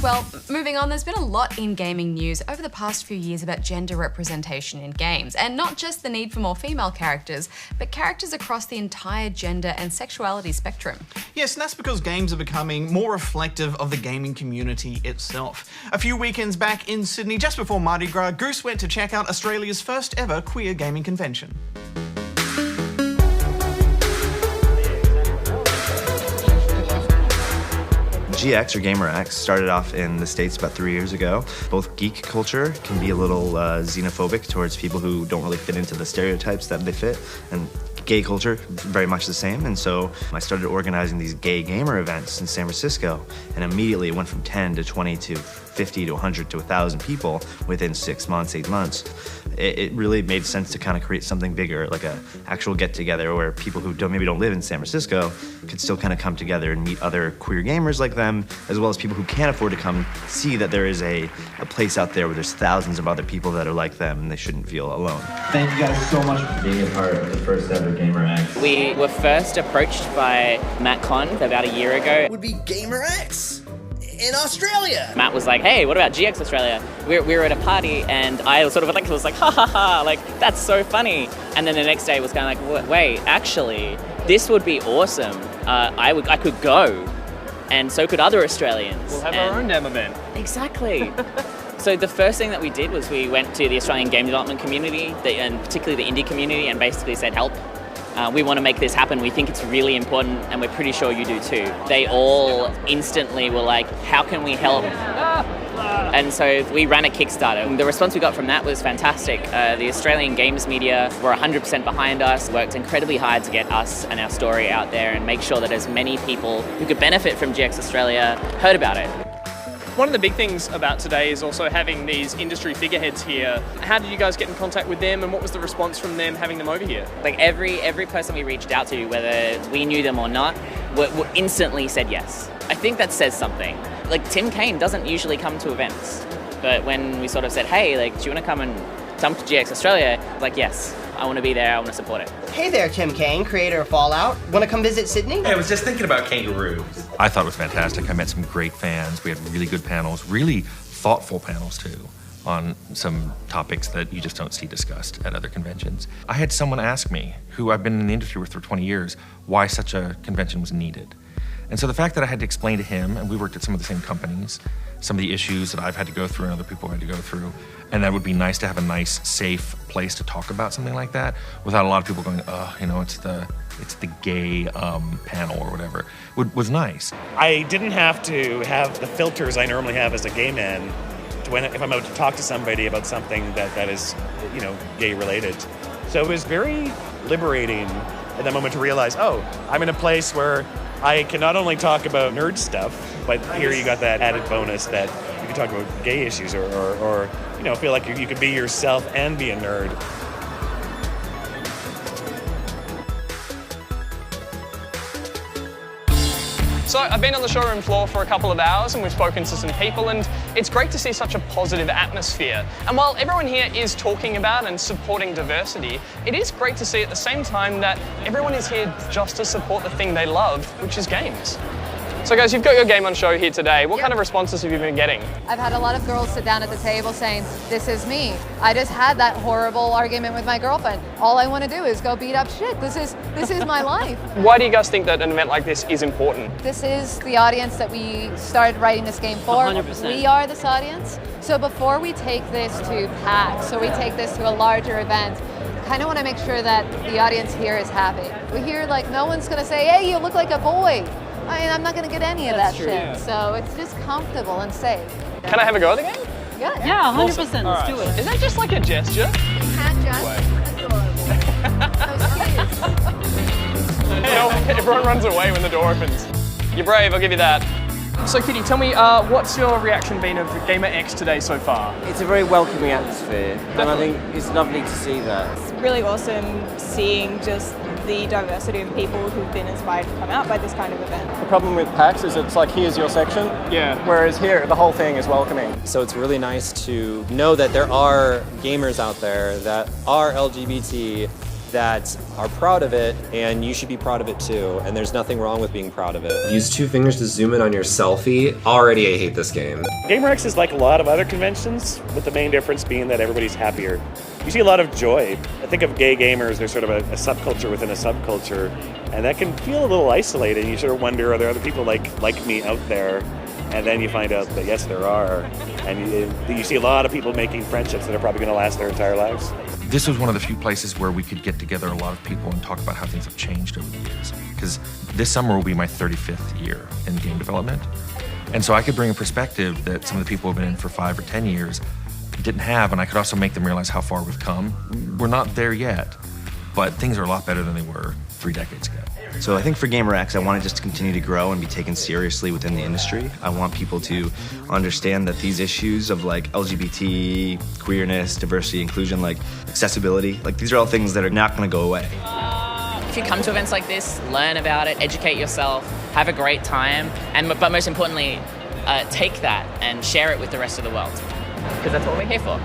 Well, moving on, there's been a lot in gaming news over the past few years about gender representation in games, and not just the need for more female characters, but characters across the entire gender and sexuality spectrum. Yes, and that's because games are becoming more reflective of the gaming community itself. A few weekends back in Sydney, just before Mardi Gras, Goose went to check out Australia's first ever queer gaming convention. GX, or GamerX, started off in the States about 3 years ago. Both geek culture can be a little xenophobic towards people who don't really fit into the stereotypes that they fit, and gay culture, very much the same. And so I started organizing these gay gamer events in San Francisco, and immediately it went from 10 to 20 to 50 to 100 to 1,000 people within 6 months, 8 months. It really made sense to kind of create something bigger, like a actual get-together where people who maybe don't live in San Francisco could still kind of come together and meet other queer gamers like them, as well as people who can't afford to come see that there is a place out there where there's thousands of other people that are like them and they shouldn't feel alone. Thank you guys so much for being a part of the first ever GamerX. We were first approached by Matt Con about a year ago. Would be GamerX in Australia. Matt was like, hey, what about GXAustralia? We were at a party and I sort of was like, ha ha ha, like, that's so funny. And then the next day was kind of like, wait, actually, this would be awesome. I could go, and so could other Australians. We'll have our own damn event. Exactly. So the first thing that we did was we went to the Australian game development community, and particularly the indie community, and basically said, help. We want to make this happen. We think it's really important, and we're pretty sure you do too. They all instantly were like, how can we help? And so we ran a Kickstarter. The response we got from that was fantastic. The Australian games media were 100% behind us, worked incredibly hard to get us and our story out there and make sure that as many people who could benefit from GX Australia heard about it. One of the big things about today is also having these industry figureheads here. How did you guys get in contact with them, and what was the response from them having them over here? Like every person we reached out to, whether we knew them or not, were instantly said yes. I think that says something. Like Tim Kaine doesn't usually come to events, but when we sort of said, hey, like, do you want to come to GX Australia? Like, yes, I want to be there, I want to support it. Hey there, Tim Kaine, creator of Fallout. Want to come visit Sydney? Hey, I was just thinking about Kangaroo. I thought it was fantastic. I met some great fans. We had really good panels, really thoughtful panels too, on some topics that you just don't see discussed at other conventions. I had someone ask me, who I've been in the industry with for 20 years, why such a convention was needed. And so the fact that I had to explain to him, and we worked at some of the same companies, some of the issues that I've had to go through and other people had to go through, and that would be nice to have a nice, safe place to talk about something like that without a lot of people going, oh, you know, it's the gay panel or whatever, was nice. I didn't have to have the filters I normally have as a gay man if I'm out to talk to somebody about something that is, you know, gay related. So it was very liberating at that moment to realize, oh, I'm in a place where I can not only talk about nerd stuff, but here you got that added bonus that you can talk about gay issues or you know, feel like you could be yourself and be a nerd. So I've been on the showroom floor for a couple of hours and we've spoken to some people, and it's great to see such a positive atmosphere. And while everyone here is talking about and supporting diversity, it is great to see at the same time that everyone is here just to support the thing they love, which is games. So guys, you've got your game on show here today. What kind of responses have you been getting? I've had a lot of girls sit down at the table saying, this is me. I just had that horrible argument with my girlfriend. All I want to do is go beat up shit. This is my life. Why do you guys think that an event like this is important? This is the audience that we started writing this game for. 100%. We are this audience. So before we take this to PAX, so we take this to a larger event, kind of want to make sure that the audience here is happy. We hear like no one's going to say, hey, you look like a boy. I mean, I'm not going to get any of that shit. Yeah. So it's just comfortable and safe. Can I have a go at the game? Yeah, 100%, awesome. let's do it. Is that just like a gesture? Hand Everyone runs away when the door opens. You're brave, I'll give you that. So Kitty, tell me, what's your reaction been of GamerX today so far? It's a very welcoming atmosphere, and I think it's lovely to see that. It's really awesome seeing just the diversity of people who've been inspired to come out by this kind of event. The problem with PAX is it's like, here's your section, whereas here, the whole thing is welcoming. So it's really nice to know that there are gamers out there that are LGBT, that are proud of it, and you should be proud of it too, and there's nothing wrong with being proud of it. Use 2 fingers to zoom in on your selfie. Already I hate this game. GamerX is like a lot of other conventions, with the main difference being that everybody's happier. You see a lot of joy. I think of gay gamers, there's sort of a subculture within a subculture, and that can feel a little isolated. You sort of wonder, are there other people like me out there? And then you find out that yes, there are. And you see a lot of people making friendships that are probably going to last their entire lives. This was one of the few places where we could get together a lot of people and talk about how things have changed over the years. Because this summer will be my 35th year in game development. And so I could bring a perspective that some of the people who have been in for 5 or 10 years didn't have, and I could also make them realize how far we've come. We're not there yet, but things are a lot better than they were 3 decades ago. So I think for GamerX, I want it just to continue to grow and be taken seriously within the industry. I want people to understand that these issues of like LGBT, queerness, diversity, inclusion, like accessibility, like these are all things that are not going to go away. If you come to events like this, learn about it, educate yourself, have a great time, but most importantly, take that and share it with the rest of the world, because that's what we're here for.